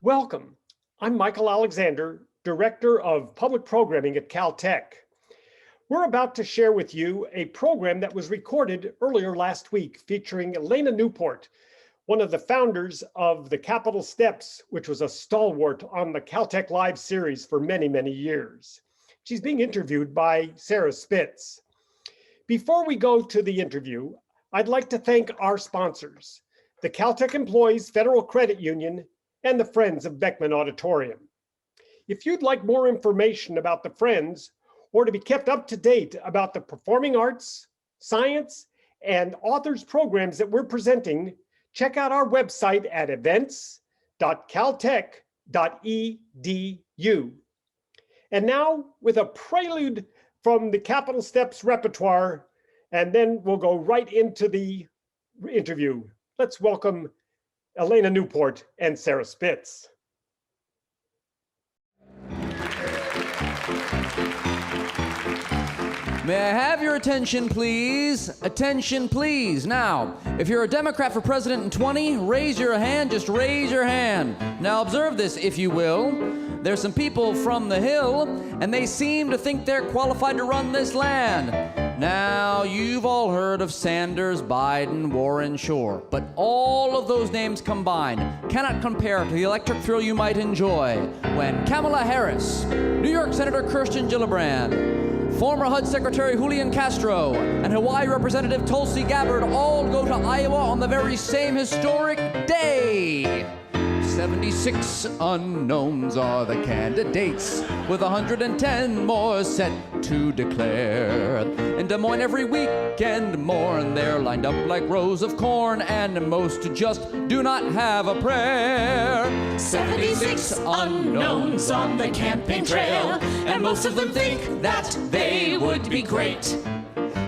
Welcome. I'm Michael Alexander, Director of Public Programming at Caltech. We're about to share with you a program that was recorded earlier last week featuring Elaina Newport, one of the founders of the Capitol Steps, which was a stalwart on the CaltechLive series for many, many years. She's being interviewed by Sarah Spitz. Before we go to the interview, I'd like to thank our sponsors, the Caltech Employees Federal Credit Union and the Friends of Beckman Auditorium. If you'd like more information about the Friends, or to be kept up to date about the performing arts, science, and authors programs that we're presenting, check out our website at events.caltech.edu. And now, with a prelude from the Capitol Steps repertoire, and then we'll go right into the interview. Let's welcome Elaina Newport and Sarah Spitz. May I have your attention, please? Attention, please. Now, if you're a Democrat for president in 20, raise your hand, just raise your hand. Now observe this, if you will. There's some people from the Hill, and they seem to think they're qualified to run this land. Now, you've all heard of Sanders, Biden, Warren, Shore, but all of those names combined cannot compare to the electric thrill you might enjoy when Kamala Harris, New York Senator Kirsten Gillibrand, former HUD Secretary Julian Castro, and Hawaii Representative Tulsi Gabbard all go to Iowa on the very same historic day. 76 unknowns are the candidates, with 110 more set to declare. In Des Moines every weekend more, and they're lined up like rows of corn, and most just do not have a prayer. 76 unknowns on the campaign trail, and most of them think that they would be great.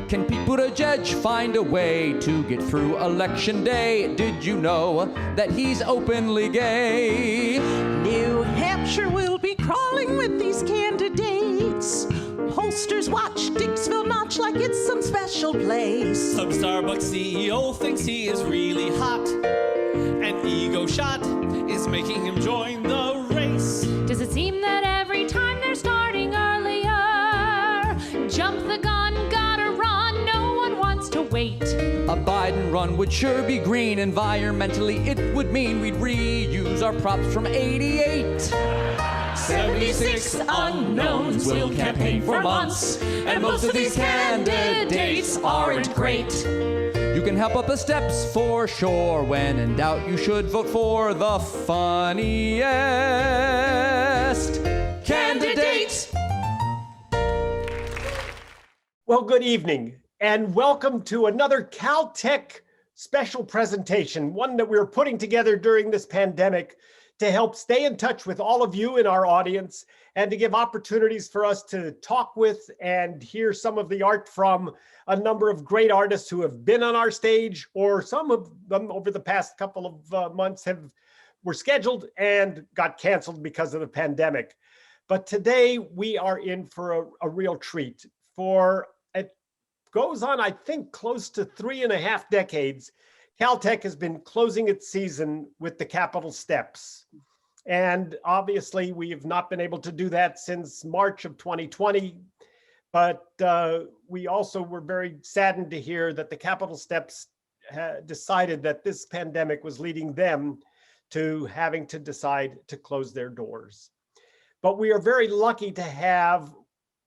Can Pete Buttigieg find a way to get through Election Day? Did you know that he's openly gay? New Hampshire will be crawling with these candidates. Pollsters watch Dixville notch like it's some special place. Some Starbucks CEO thinks he is really hot. An ego shot is making him join the race. Does it seem that every time they're starting earlier, jump the gun, gotta run, no one wants to wait? A Biden run would sure be green. Environmentally, it would mean we'd reuse our props from '88. 76 unknowns will campaign for months, and most of these candidates aren't great. You can help up the steps for sure. When in doubt, you should vote for the funniest candidate. Well, good evening, and welcome to another Caltech special presentation, one that we're putting together during this pandemic to help stay in touch with all of you in our audience and to give opportunities for us to talk with and hear some of the art from a number of great artists who have been on our stage, or some of them over the past couple of months were scheduled and got canceled because of the pandemic. But today we are in for a real treat. For it goes on, I think, close to 3.5 decades, Caltech has been closing its season with the Capitol Steps. And obviously, we have not been able to do that since March of 2020. But we also were very saddened to hear that the Capitol Steps decided that this pandemic was leading them to having to decide to close their doors. But we are very lucky to have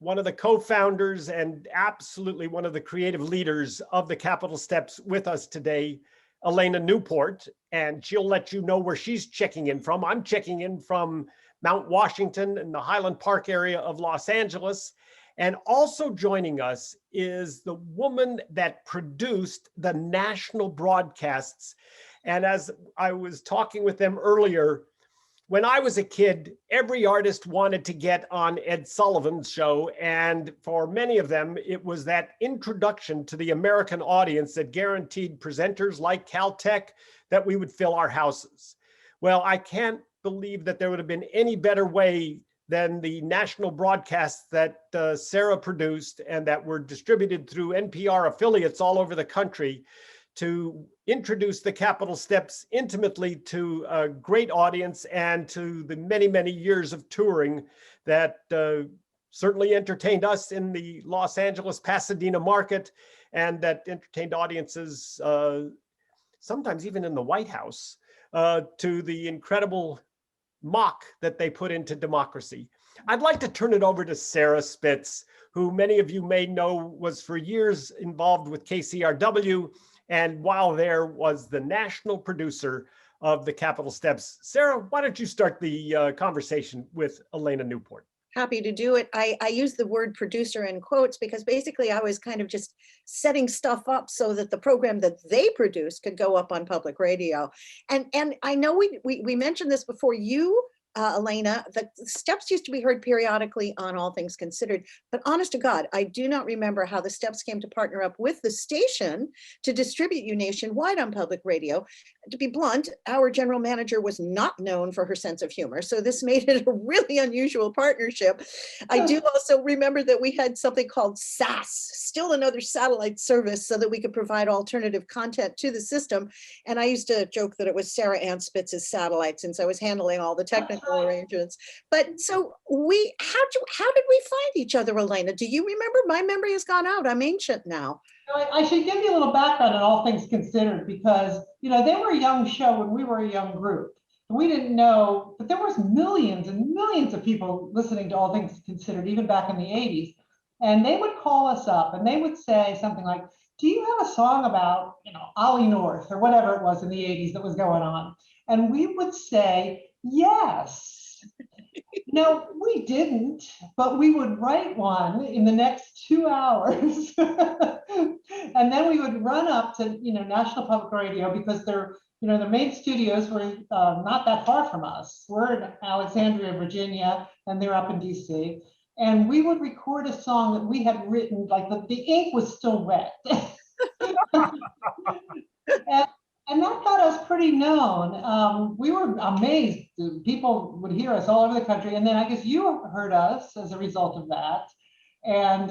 one of the co-founders and absolutely one of the creative leaders of the Capitol Steps with us today, Elaina Newport, and she'll let you know where she's checking in from. I'm checking in from Mount Washington in the Highland Park area of Los Angeles. And also joining us is the woman that produced the national broadcasts. And as I was talking with them earlier, when I was a kid, every artist wanted to get on Ed Sullivan's show. And for many of them, it was that introduction to the American audience that guaranteed presenters like Caltech that we would fill our houses. Well, I can't believe that there would have been any better way than the national broadcasts that Sarah produced and that were distributed through NPR affiliates all over the country to introduce the Capitol Steps intimately to a great audience and to the many, many years of touring that certainly entertained us in the Los Angeles, Pasadena market, and that entertained audiences, sometimes even in the White House, to the incredible mock that they put into democracy. I'd like to turn it over to Sarah Spitz, who many of you may know was for years involved with KCRW, and while there was the national producer of the Capitol Steps. Sarah, why don't you start the conversation with Elaina Newport? Happy to do it. I use the word producer in quotes because basically I was kind of just setting stuff up so that the program that they produced could go up on public radio. And I know we mentioned this before. You, Elaina, the Steps used to be heard periodically on All Things Considered, but honest to God, I do not remember how the Steps came to partner up with the station to distribute you nationwide on public radio. To be blunt, our general manager was not known for her sense of humor, so this made it a really unusual partnership. I do also remember that we had something called SAS, still another satellite service, so that we could provide alternative content to the system. And I used to joke that it was Sarah Ann Spitz's satellite, since I was handling all the technical arrangements. But so how did we find each other, Elaina? Do you remember? My memory has gone out. I'm ancient now. I should give you a little background on All Things Considered, because they were a young show when we were a young group. We didn't know, but there was millions and millions of people listening to All Things Considered, even back in the 80s. And they would call us up and they would say something like, do you have a song about, Ollie North or whatever it was in the 80s that was going on? And we would say, yes. No, we didn't, but we would write one in the next 2 hours. And then we would run up to, National Public Radio, because their main studios were not that far from us. We're in Alexandria, Virginia, and they're up in DC. And we would record a song that we had written, like the ink was still wet. And that got us pretty known. We were amazed. People would hear us all over the country. And then I guess you heard us as a result of that and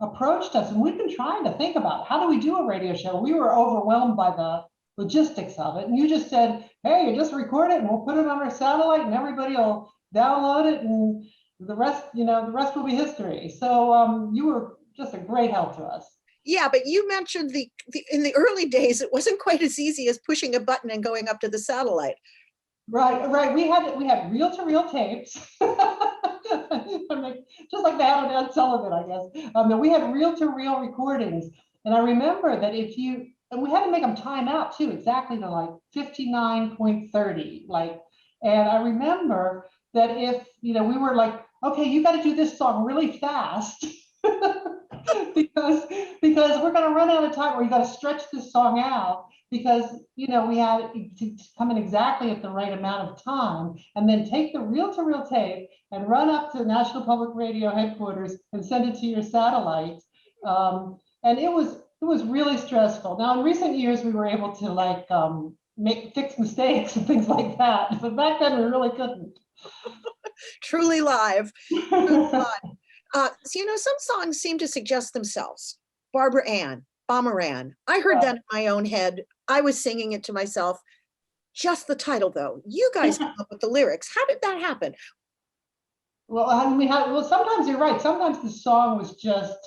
approached us. And we've been trying to think about, how do we do a radio show? We were overwhelmed by the logistics of it. And you just said, hey, you just record it and we'll put it on our satellite and everybody will download it and the rest will be history. So you were just a great help to us. Yeah, but you mentioned in the early days, it wasn't quite as easy as pushing a button and going up to the satellite. Right. We had reel-to-reel tapes, just like they had on Ed Sullivan, I guess. We had reel-to-reel recordings, and I remember that and we had to make them time out too, exactly to like 59.30, and I remember that if we were like, okay, you got to do this song really fast. because we're going to run out of time, or you got to stretch this song out, because we had to come in exactly at the right amount of time, and then take the reel-to-reel tape and run up to National Public Radio headquarters and send it to your satellite. And it was really stressful. Now in recent years we were able to fix mistakes and things like that, but back then we really couldn't. Truly live. Some songs seem to suggest themselves. Barbara Ann, Bomberan. I heard that in my own head. I was singing it to myself. Just the title, though. You guys come up with the lyrics. How did that happen? Well, sometimes you're right. Sometimes the song was just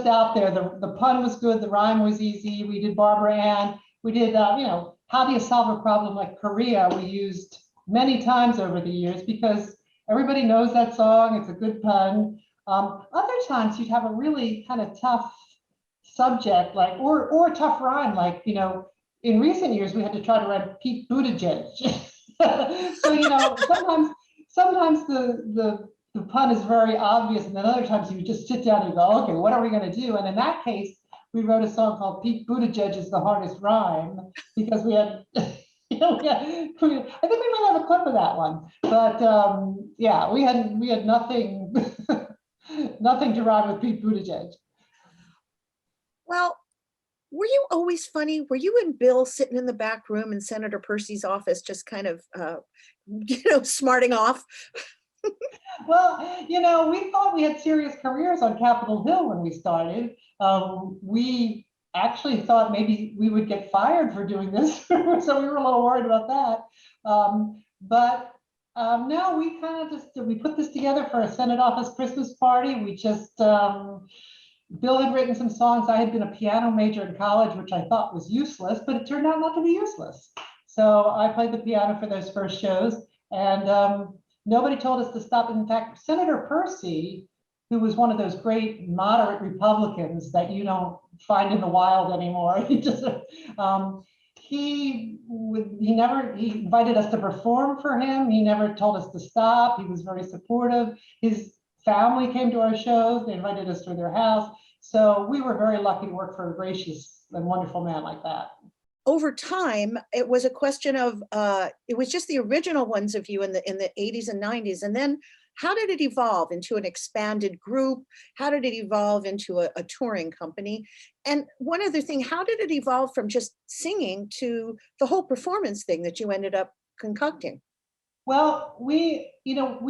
out there. The pun was good. The rhyme was easy. We did Barbara Ann. We did, how do you solve a problem like Korea? We used many times over the years because everybody knows that song. It's a good pun. Other times you'd have a really kind of tough subject, or a tough rhyme, in recent years we had to try to write Pete Buttigieg. So sometimes the pun is very obvious, and then other times you just sit down and go, okay, what are we going to do? And in that case, we wrote a song called Pete Buttigieg is the hardest rhyme, because we had. I think we might have a clip of that one, but we had nothing to rhyme with Pete Buttigieg. Well, were you always funny? Were you and Bill sitting in the back room in Senator Percy's office, just kind of, smarting off? Well, we thought we had serious careers on Capitol Hill when we started. We actually thought maybe we would get fired for doing this. So we were a little worried about that. But no, we kind of we put this together for a Senate office Christmas party. We just, Bill had written some songs. I had been a piano major in college, which I thought was useless, but it turned out not to be useless. So I played the piano for those first shows, and nobody told us to stop. In fact, Senator Percy, who was one of those great moderate Republicans that you don't find in the wild anymore, he invited us to perform for him. He never told us to stop. He was very supportive. His family came to our shows. They invited us to their house. So we were very lucky to work for a gracious and wonderful man like that. Over time, it was a question of, it was just the original ones of you in the 80s and 90s. And then how did it evolve into an expanded group? How did it evolve into a touring company? And one other thing, how did it evolve from just singing to the whole performance thing that you ended up concocting? Well, we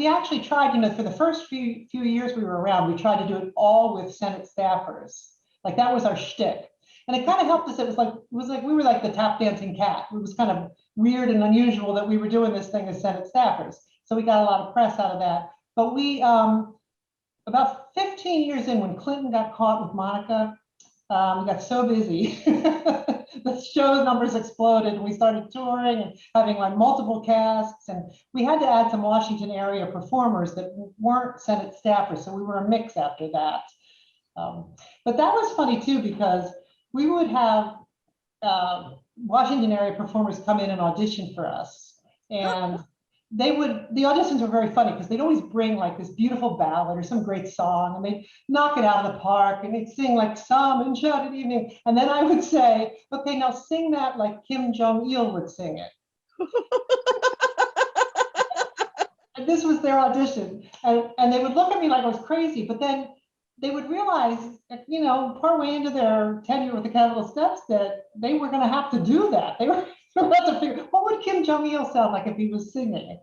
actually tried, for the first few years we were around, we tried to do it all with Senate staffers. Like that was our shtick. And it kind of helped us. It was like we were like the tap dancing cat. It was kind of weird and unusual that we were doing this thing as Senate staffers. So we got a lot of press out of that. But we, about 15 years in, when Clinton got caught with Monica, we got so busy. The show numbers exploded, and we started touring and having like multiple casts, and we had to add some Washington area performers that weren't Senate staffers, so we were a mix after that. But that was funny too, because we would have Washington area performers come in and audition for us, and the auditions were very funny because they'd always bring like this beautiful ballad or some great song, and they'd knock it out of the park, and they'd sing like Some Enchanted Evening. And then I would say, okay, now sing that like Kim Jong-il would sing it. And this was their audition. And they would look at me like I was crazy, but then they would realize, partway into their tenure with the Capitol Steps, that they were going to have to do that. They were about to figure, what would Kim Jong-il sound like if he was singing?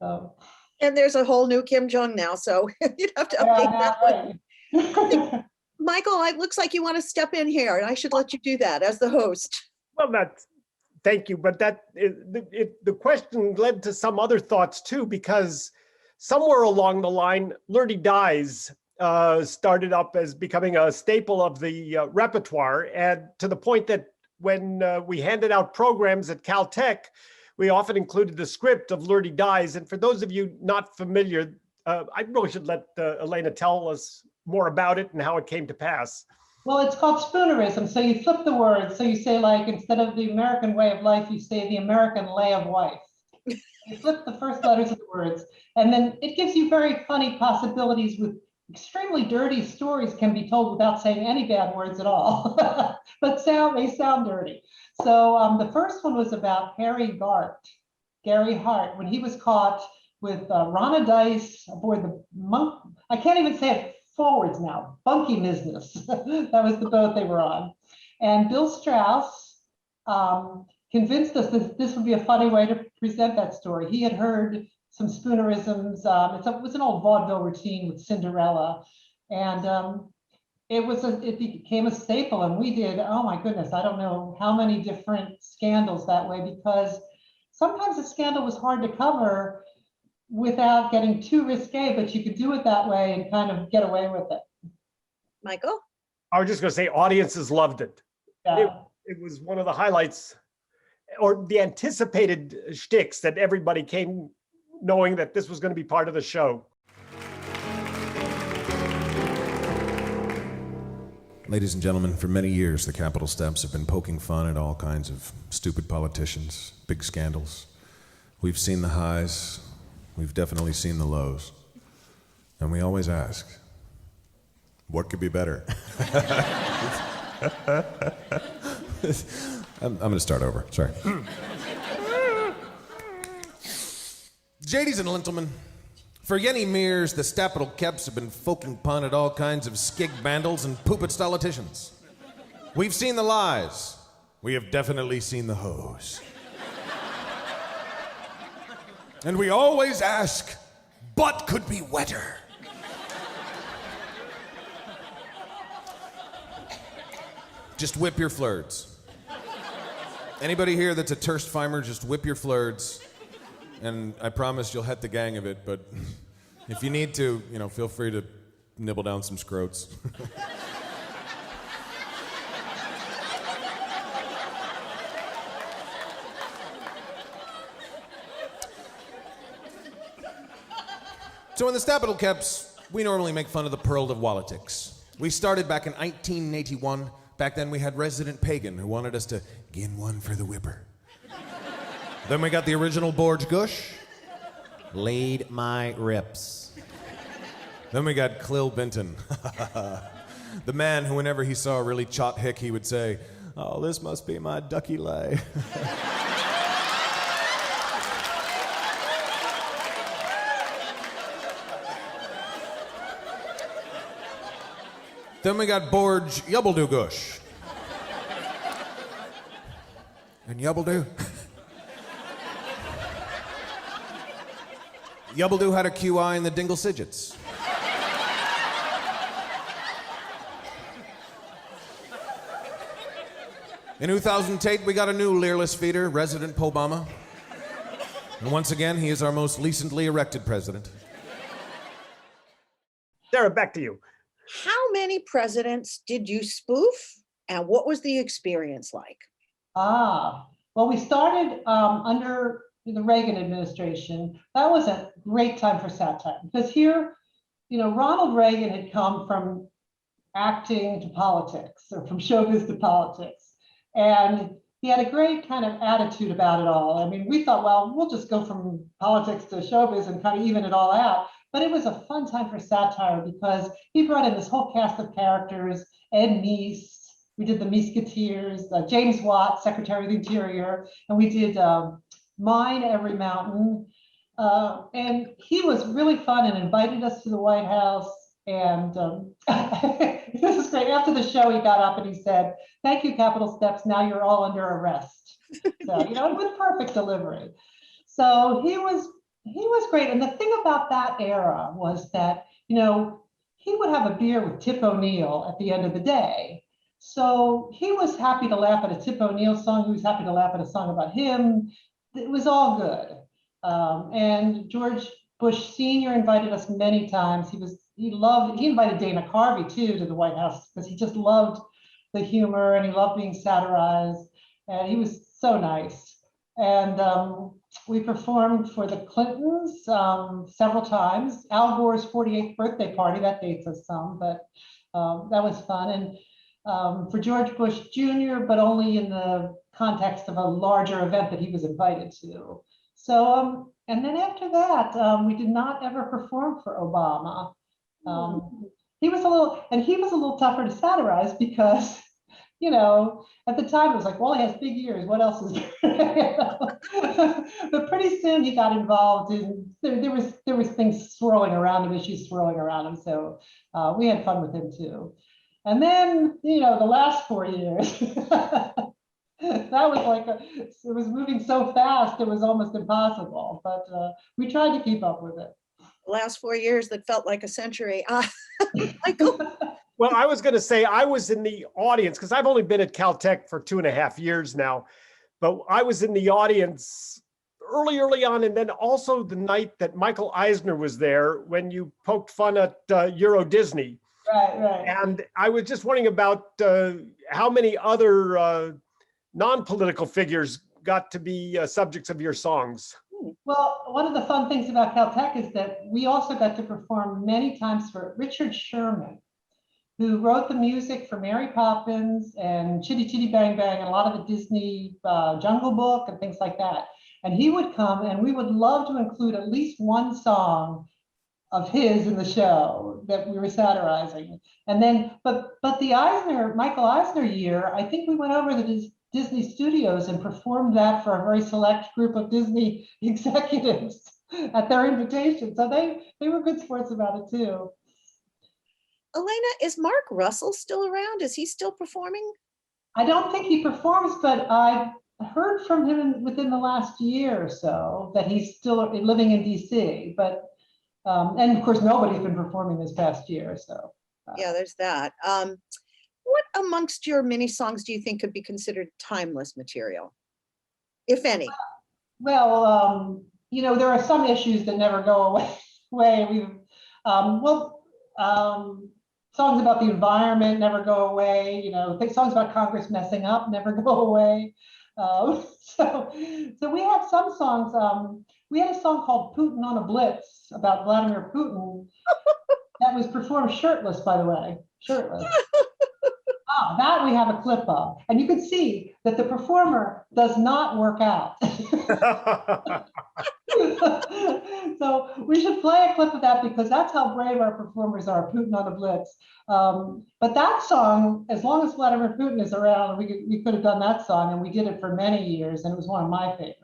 So, and there's a whole new Kim Jong now, so you'd have to update that one. Right. Michael, it looks like you want to step in here, and I should let you do that as the host. Well, thank you. But the question led to some other thoughts too, because somewhere along the line, Lurdy Dies started up as becoming a staple of the repertoire, and to the point that when we handed out programs at Caltech, we often included the script of Lurdy Dies. And for those of you not familiar, I really should let Elaina tell us more about it and how it came to pass. Well, it's called spoonerism. So you flip the words. So you say, like, instead of the American way of life, you say the American lay of wife. You flip the first letters of the words, and then it gives you very funny possibilities with extremely dirty stories can be told without saying any bad words at all, but they sound dirty. So the first one was about Gary Hart, when he was caught with Ronna Dice aboard the I can't even say it forwards now, Bunky Business. That was the boat they were on. And Bill Strauss convinced us that this would be a funny way to present that story. He had heard some spoonerisms. It was an old vaudeville routine with Cinderella, and it became a staple. And we did, oh my goodness, I don't know how many different scandals that way, because sometimes a scandal was hard to cover without getting too risque, but you could do it that way and kind of get away with it. Michael? I was just going to say, audiences loved it. Yeah. It was one of the highlights, or the anticipated shticks that everybody came knowing that this was going to be part of the show. Ladies and gentlemen, for many years, the Capitol Steps have been poking fun at all kinds of stupid politicians, big scandals. We've seen the highs, we've definitely seen the lows. And we always ask, what could be better? I'm going to start over, sorry. Ladies and gentlemen, for yenny mears, the Stapital Keps have been foking pun at all kinds of skig bandles and poopit politicians. We've seen the lies. We have definitely seen the hoes. And we always ask, what could be wetter? Just whip your flirts. Anybody here that's a Terstfeimer, just whip your flirts. And I promise you'll hit the gang of it, but if you need to, feel free to nibble down some scrotes. So in the Stapital Keps, we normally make fun of the pearl of politics. We started back in 1981. Back then we had resident pagan who wanted us to gin one for the whipper. Then we got the original Borge Gush. Laid my rips. Then we got Clill Benton. The man who whenever he saw a really chot hick, he would say, "Oh, this must be my ducky lay." Then we got Borge Yubbledo-Gush. And Yubbledo? Yubbledo had a QI in the Dingle Sidgets. In 2008, we got a new leerless feeder, Resident Pobama. And once again, he is our most recently erected president. Sarah, back to you. How many presidents did you spoof, and what was the experience like? Well, we started under the Reagan administration. That was a great time for satire because here, Ronald Reagan had come from acting to politics, or from showbiz to politics, and he had a great kind of attitude about it all. I mean, we thought, well, we'll just go from politics to showbiz and kind of even it all out. But it was a fun time for satire because he brought in this whole cast of characters. Ed Meese, we did the Meesketeers, James Watt, Secretary of the Interior, and we did Mine Every Mountain. And he was really fun and invited us to the White House. And this is great. After the show, he got up and he said, "Thank you, Capitol Steps. Now you're all under arrest." So, with perfect delivery. So he was great. And the thing about that era was that, he would have a beer with Tip O'Neill at the end of the day. So he was happy to laugh at a Tip O'Neill song. He was happy to laugh at a song about him. It was all good. And George Bush Sr. invited us many times. He invited Dana Carvey too to the White House because he just loved the humor and he loved being satirized. And he was so nice. And we performed for the Clintons several times. Al Gore's 48th birthday party, that dates us some, but that was fun. And for George Bush Jr., but only in the context of a larger event that he was invited to. So, and then after that, we did not ever perform for Obama. He was a little tougher to satirize because, at the time it was like, well, he has big ears. What else is there? But pretty soon he got involved in, there was things swirling around him, issues swirling around him. So we had fun with him too. And then, the last 4 years, that was it was moving so fast, it was almost impossible, but we tried to keep up with it. The last 4 years that felt like a century. Michael? Well, I was going to say I was in the audience because I've only been at Caltech for 2.5 years now, but I was in the audience early on, and then also the night that Michael Eisner was there when you poked fun at Euro Disney. Right. And I was just wondering about how many other non-political figures got to be subjects of your songs. Well, one of the fun things about Caltech is that we also got to perform many times for Richard Sherman, who wrote the music for Mary Poppins and Chitty Chitty Bang Bang and a lot of the Disney Jungle Book and things like that. And he would come and we would love to include at least one song of his in the show that we were satirizing. And then, but the Michael Eisner year, I think we went over the Disney studios and performed that for a very select group of Disney executives at their invitation. So they were good sports about it too. Elaina, is Mark Russell still around? Is he still performing? I don't think he performs, but I've heard from him within the last year or so that he's still living in DC. But and of course, nobody's been performing this past year. So yeah, there's that. What amongst your mini songs do you think could be considered timeless material, if any? Well, there are some issues that never go away. Songs about the environment never go away. Songs about Congress messing up never go away. So we have some songs. We had a song called Putin on a Blitz about Vladimir Putin that was performed shirtless, by the way, shirtless. That we have a clip of. And you can see that the performer does not work out. So we should play a clip of that because that's how brave our performers are, Putin on a Blitz. But that song, as long as Vladimir Putin is around, we could have done that song, and we did it for many years, and it was one of my favorites.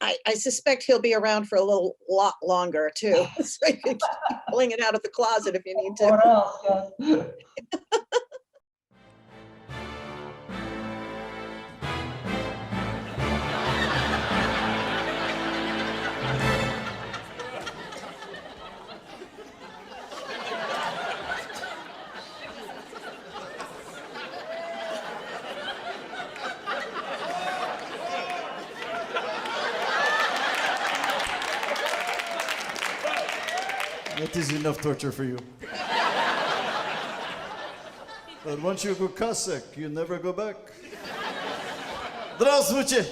I suspect he'll be around for a lot longer too. So you can keep pulling it out of the closet if you need to. What else? Yes. That is enough torture for you. But once you go Cossack, you never go back. Здравствуйте!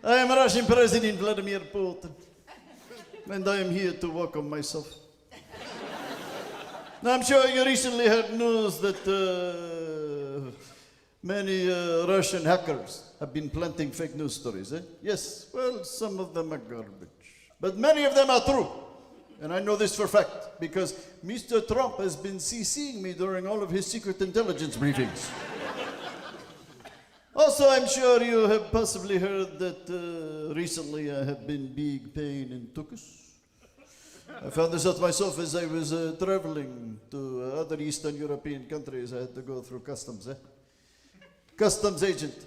I am Russian President Vladimir Putin, and I am here to welcome myself. Now, I'm sure you recently heard news that many Russian hackers have been planting fake news stories, eh? Yes, well, some of them are garbage, but many of them are true. And I know this for a fact, because Mr. Trump has been CCing me during all of his secret intelligence briefings. Also, I'm sure you have possibly heard that recently I have been big pain in tuchus. I found this out myself as I was traveling to other Eastern European countries. I had to go through customs. Customs agent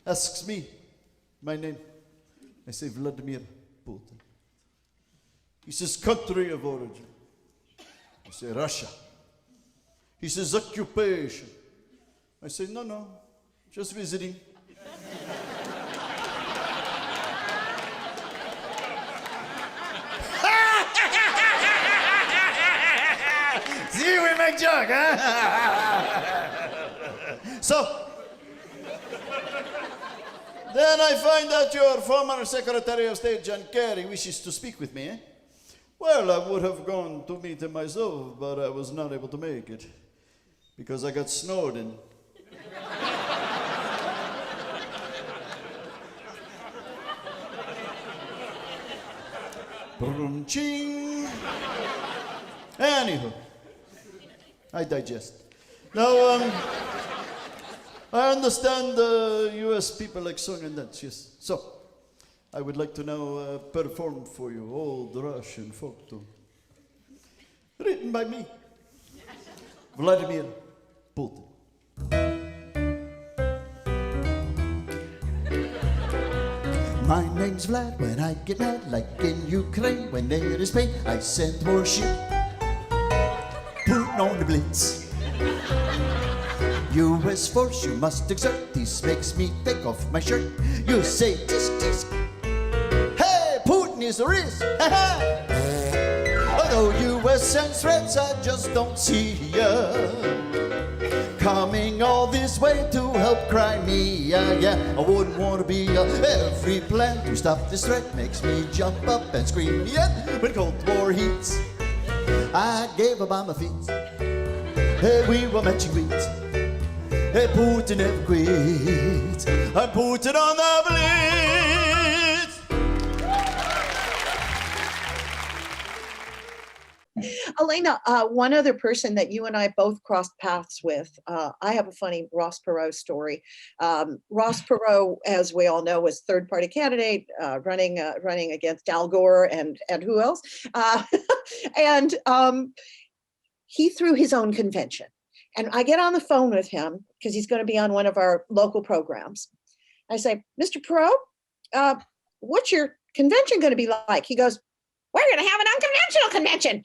asks me my name. I say Vladimir Putin. He says, country of origin. I say, Russia. He says, occupation. I say, no, just visiting. See, we make joke, huh? So, then I find out your former Secretary of State, John Kerry, wishes to speak with me, eh? Well, I would have gone to meet him myself, but I was not able to make it because I got snowed in. Brum-ching. Anywho, I digest. Now, I understand the U.S. people like song and dance, yes. So, I would like to now perform for you old Russian folk tune, written by me, Vladimir Putin. My name's Vlad. When I get mad, like in Ukraine, when there is pain, I send more shit. Putin on the Blitz. U.S. force you must exert. This makes me take off my shirt. You say tisk tisk. Putin is a risk. Although U.S. sends threats, I just don't see ya coming all this way to help Crimea. Yeah, I wouldn't want to be every plan to stop this threat makes me jump up and scream. Yet when Cold War heats, I gave Obama feet. Hey, we were matching beats. Hey, Putin never quits. I'm Putin on the Blitz. Elaina, one other person that you and I both crossed paths with, I have a funny Ross Perot story. Ross Perot, as we all know, was third-party candidate running against Al Gore and who else? And he threw his own convention. And I get on the phone with him because he's going to be on one of our local programs. I say, Mr. Perot, what's your convention going to be like? He goes, what? we're going to have an unconventional convention.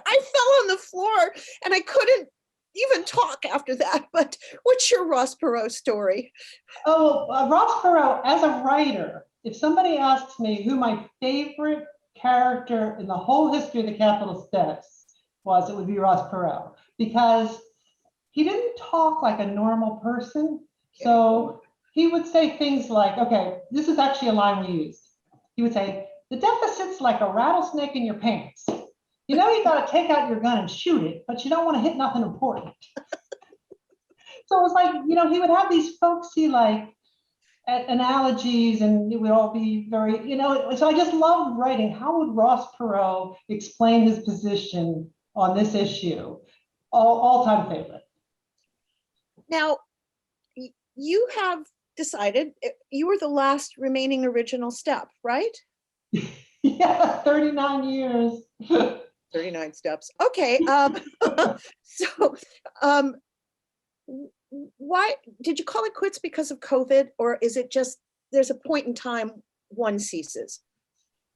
I fell on the floor and I couldn't even talk after that. But what's your Ross Perot story? Oh, Ross Perot, as a writer, if somebody asks me who my favorite character in the whole history of the Capitol Steps was, it would be Ross Perot, because he didn't talk like a normal person. So he would say things like, okay, this is actually a line we used. He would say, the deficit's like a rattlesnake in your pants. You know, you got to take out your gun and shoot it, but you don't want to hit nothing important. So it was like, you know, he would have these folksy like analogies, and it would all be very, you know, so I just loved writing. How would Ross Perot explain his position on this issue? All-time favorite. Now, you have decided you were the last remaining original step, right? Yeah, 39 years. 39 steps. Okay. So why did you call it quits because of COVID, or is it just there's a point in time one ceases?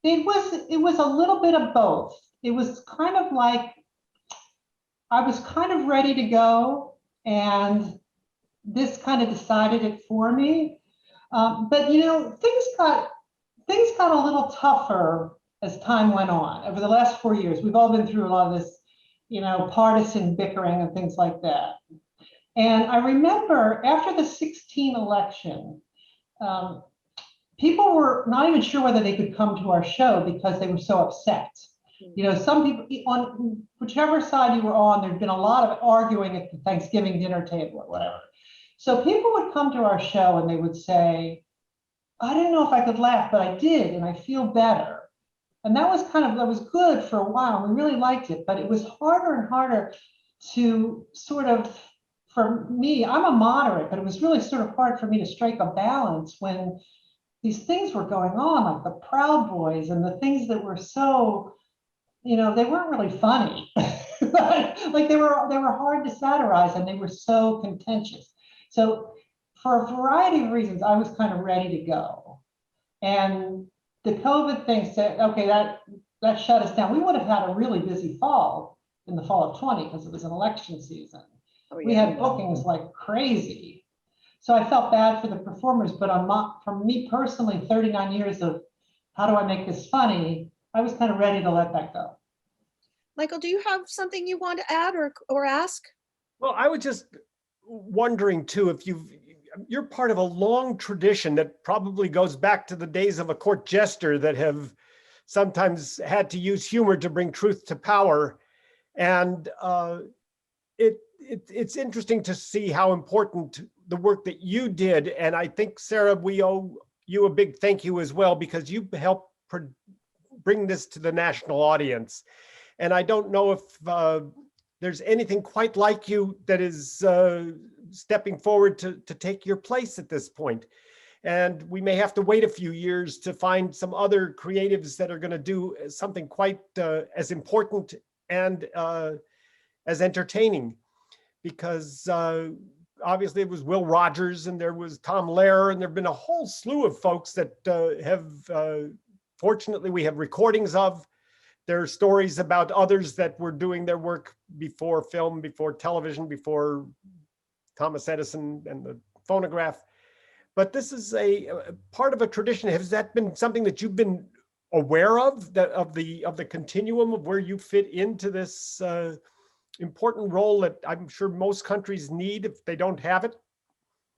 It was a little bit of both. It was kind of like I was kind of ready to go, and this kind of decided it for me. But you know, things got a little tougher as time went on. Over the last 4 years, we've all been through a lot of this, you know, partisan bickering and things like that. And I remember after the 2016 election, people were not even sure whether they could come to our show because they were so upset. You know, some people, on whichever side you were on, there'd been a lot of arguing at the Thanksgiving dinner table or whatever. So people would come to our show and they would say, I didn't know if I could laugh, but I did, and I feel better. And that was good for a while. We really liked it, but it was harder and harder to sort of, for me, I'm a moderate, but it was really sort of hard for me to strike a balance when these things were going on, like the Proud Boys and the things that were so, you know, they weren't really funny. Like they were hard to satirize, and they were so contentious. So for a variety of reasons, I was kind of ready to go. And the COVID thing said, okay, that shut us down. We would have had a really busy fall in the fall of 20 because it was an election season. Oh, yeah. We had bookings like crazy. So I felt bad for the performers, but for me personally, 39 years of how do I make this funny, I was kind of ready to let that go. Michael, do you have something you want to add or ask? Well, I was just wondering too, if you're part of a long tradition that probably goes back to the days of a court jester that have sometimes had to use humor to bring truth to power. And it's interesting to see how important the work that you did. And I think, Sarah, we owe you a big thank you as well, because you helped bring this to the national audience. And I don't know if there's anything quite like you that is stepping forward to take your place at this point. And we may have to wait a few years to find some other creatives that are going to do something quite as important and as entertaining, because obviously it was Will Rogers and there was Tom Lehrer, and there've been a whole slew of folks that fortunately we have recordings of. There are stories about others that were doing their work before film, before television, before Thomas Edison and the phonograph. But this is a part of a tradition. Has that been something that you've been aware of, of the continuum of where you fit into this important role that I'm sure most countries need if they don't have it?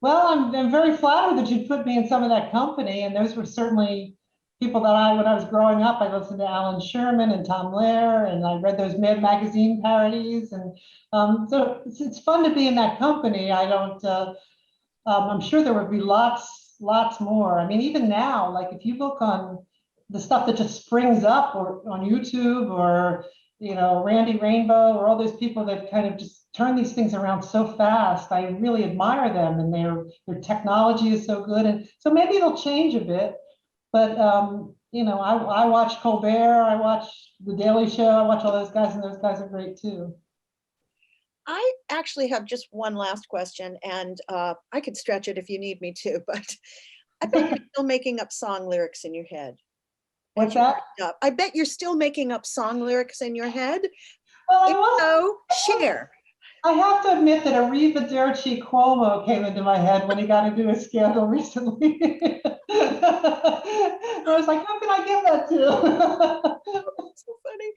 Well, I'm very flattered that you put me in some of that company, and those were certainly people that when I was growing up, I listened to Alan Sherman and Tom Lehrer, and I read those Mad Magazine parodies, and so it's fun to be in that company. I don't. I'm sure there would be lots more. I mean, even now, like if you look on the stuff that just springs up, or on YouTube, or you know, Randy Rainbow, or all those people that kind of just turn these things around so fast, I really admire them, and their technology is so good, and so maybe it'll change a bit. But, you know, I watch Colbert, I watch The Daily Show, I watch all those guys, and those guys are great too. I actually have just one last question, and I could stretch it if you need me to, but I bet you're still making up song lyrics in your head. What's that? I bet you're still making up song lyrics in your head. Well, If so, share. I have to admit that Arrivederci Cuomo came into my head when he got into a scandal recently. I was like, how can I give that to? That's so funny.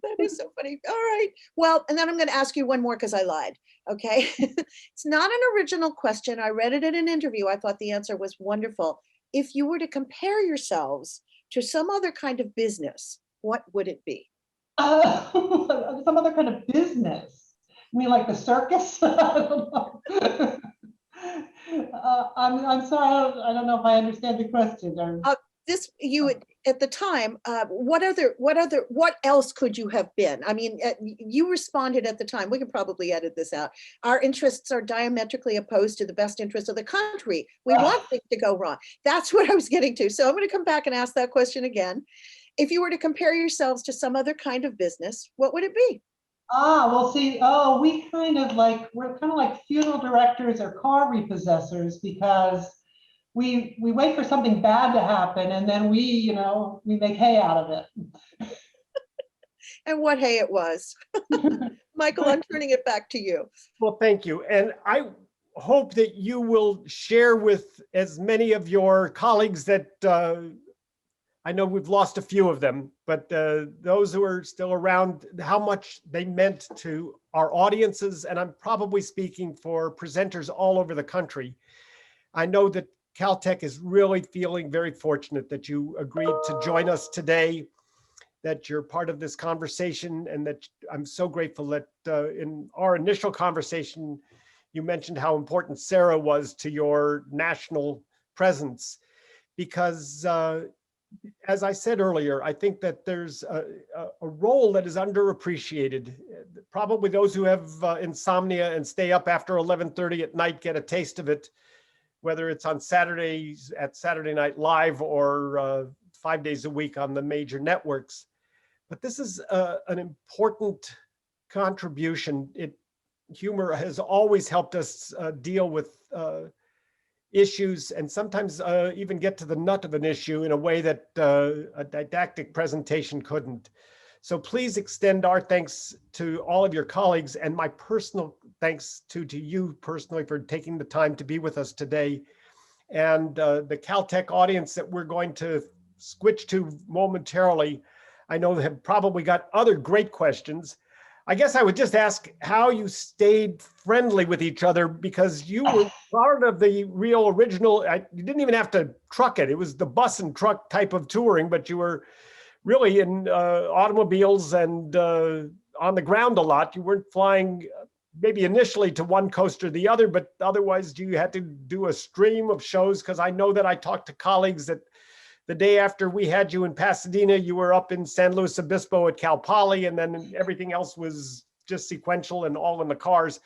That is so funny. All right. Well, and then I'm going to ask you one more because I lied. Okay. It's not an original question. I read it in an interview. I thought the answer was wonderful. If you were to compare yourselves to some other kind of business, what would it be? Some other kind of business. I mean, like the circus? I don't know. I'm sorry, I don't know if I understand the question. At the time, what else could you have been? I mean, you responded at the time, we can probably edit this out. Our interests are diametrically opposed to the best interests of the country. We want things to go wrong. That's what I was getting to. So I'm going to come back and ask that question again. If you were to compare yourselves to some other kind of business, what would it be? Well, see, we're kind of like funeral directors or car repossessors, because we wait for something bad to happen and then we make hay out of it. And what hay it was. Michael, I'm turning it back to you. Well, thank you. And I hope that you will share with as many of your colleagues that I know we've lost a few of them, but those who are still around, how much they meant to our audiences. And I'm probably speaking for presenters all over the country. I know that Caltech is really feeling very fortunate that you agreed to join us today, that you're part of this conversation, and that I'm so grateful that in our initial conversation, you mentioned how important Sarah was to your national presence, because as I said earlier, I think that there's a role that is underappreciated. Probably those who have insomnia and stay up after 11:30 at night get a taste of it, whether it's on Saturdays at Saturday Night Live or 5 days a week on the major networks. But this is an important contribution. Humor has always helped us deal with issues and sometimes even get to the nut of an issue in a way that a didactic presentation couldn't. So please extend our thanks to all of your colleagues, and my personal thanks to you personally for taking the time to be with us today. And the Caltech audience that we're going to switch to momentarily, I know they have probably got other great questions. I guess I would just ask how you stayed friendly with each other, because you were part of the real original. You didn't even have to truck it. It was the bus and truck type of touring, but you were really in automobiles and on the ground a lot. You weren't flying maybe initially to one coast or the other, but otherwise you had to do a stream of shows, because I know that I talked to colleagues that the day after we had you in Pasadena, you were up in San Luis Obispo at Cal Poly, and then everything else was just sequential and all in the cars.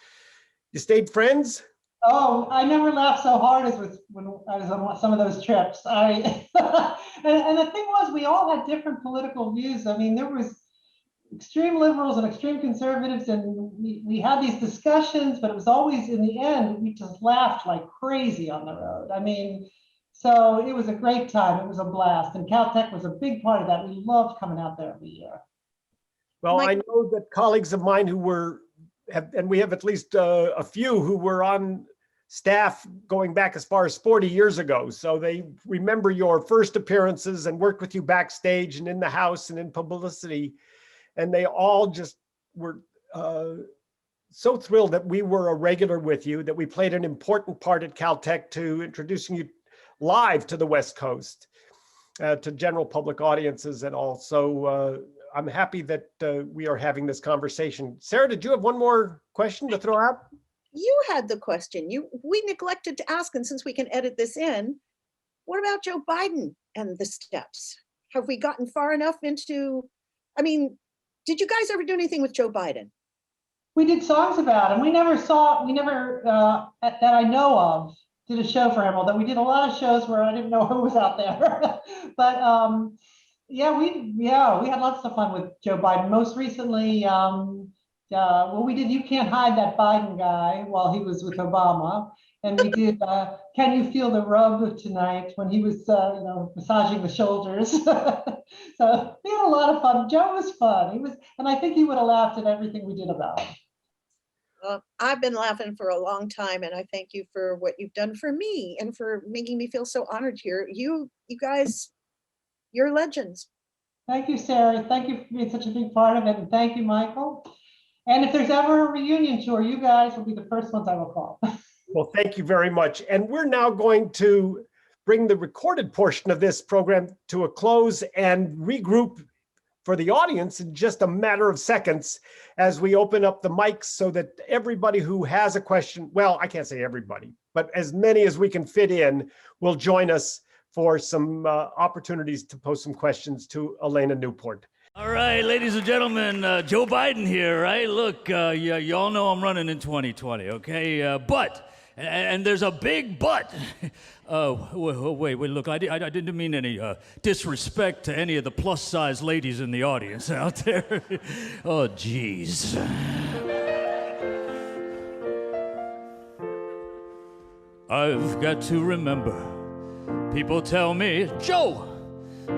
You stayed friends? Oh, I never laughed so hard as when I was on some of those trips. And the thing was, we all had different political views. I mean, there was extreme liberals and extreme conservatives, and we had these discussions, but it was always, in the end, we just laughed like crazy on the road. I mean, so it was a great time. It was a blast. And Caltech was a big part of that. We loved coming out there every year. Well, I know that colleagues of mine who and we have at least a few who were on staff going back as far as 40 years ago. So they remember your first appearances and worked with you backstage and in the house and in publicity. And they all just were so thrilled that we were a regular with you, that we played an important part at Caltech to introducing you live to the West Coast, to general public audiences and all. So I'm happy that we are having this conversation. Sarah, did you have one more question to throw out? You had the question. We neglected to ask, and since we can edit this in, what about Joe Biden and the steps? Have we gotten far enough into, I mean, did you guys ever do anything with Joe Biden? We did songs about him. We never that I know of, did a show for him, although we did a lot of shows where I didn't know who was out there. But yeah, we had lots of fun with Joe Biden. Most recently, we did You Can't Hide That Biden Guy while he was with Obama. And we did Can You Feel the Rub Tonight, when he was massaging the shoulders. So we had a lot of fun. Joe was fun. And I think he would have laughed at everything we did about him. I've been laughing for a long time, and I thank you for what you've done for me and for making me feel so honored here. You guys, you're legends. Thank you, Sarah. Thank you for being such a big part of it. And thank you, Michael. And if there's ever a reunion tour, you guys will be the first ones I will call. Well, thank you very much. And we're now going to bring the recorded portion of this program to a close and regroup for the audience in just a matter of seconds as we open up the mics so that everybody who has a question, well, I can't say everybody, but as many as we can fit in will join us for some opportunities to pose some questions to Elaina Newport. All right, ladies and gentlemen, Joe Biden here, right? Look, you all know I'm running in 2020, okay? And there's a big but. Wait, look, I didn't mean any disrespect to any of the plus-size ladies in the audience out there. Oh, geez. I've got to remember, people tell me, Joe,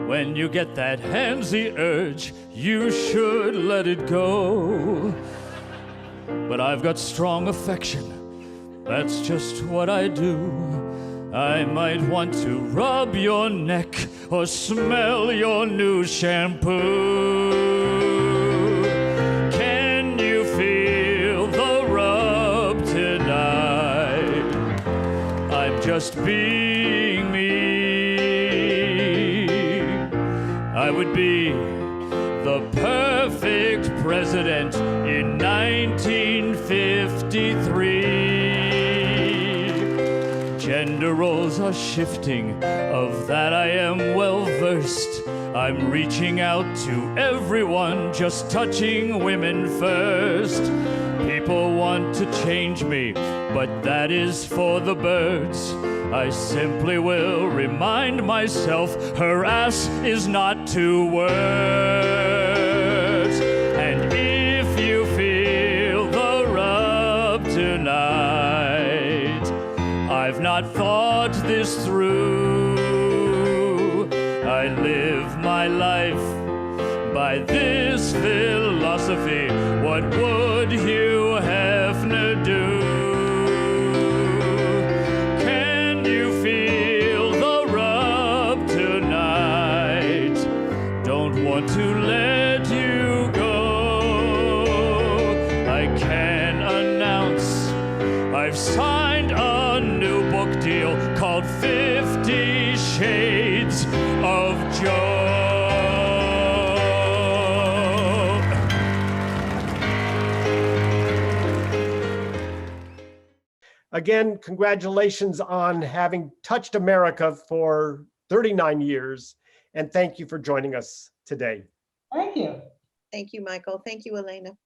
when you get that handsy urge, you should let it go. But I've got strong affection. That's just what I do. I might want to rub your neck or smell your new shampoo. Can you feel the rub tonight? I'm just being me. I would be the perfect president in 1953. Gender roles are shifting, of that I am well versed. I'm reaching out to everyone, just touching women first. People want to change me, but that is for the birds. I simply will remind myself her ass is not 2 words. And if you feel the rub tonight, I've not thought this through. I live my life by this philosophy. What would Hugh Hefner do? Can you feel the rub tonight? Don't want to let you go. I can announce I've signed a new book deal called 50 Shades of Joe. Again, congratulations on having touched America for 39 years. And thank you for joining us today. Thank you. Thank you, Michael. Thank you, Elaina.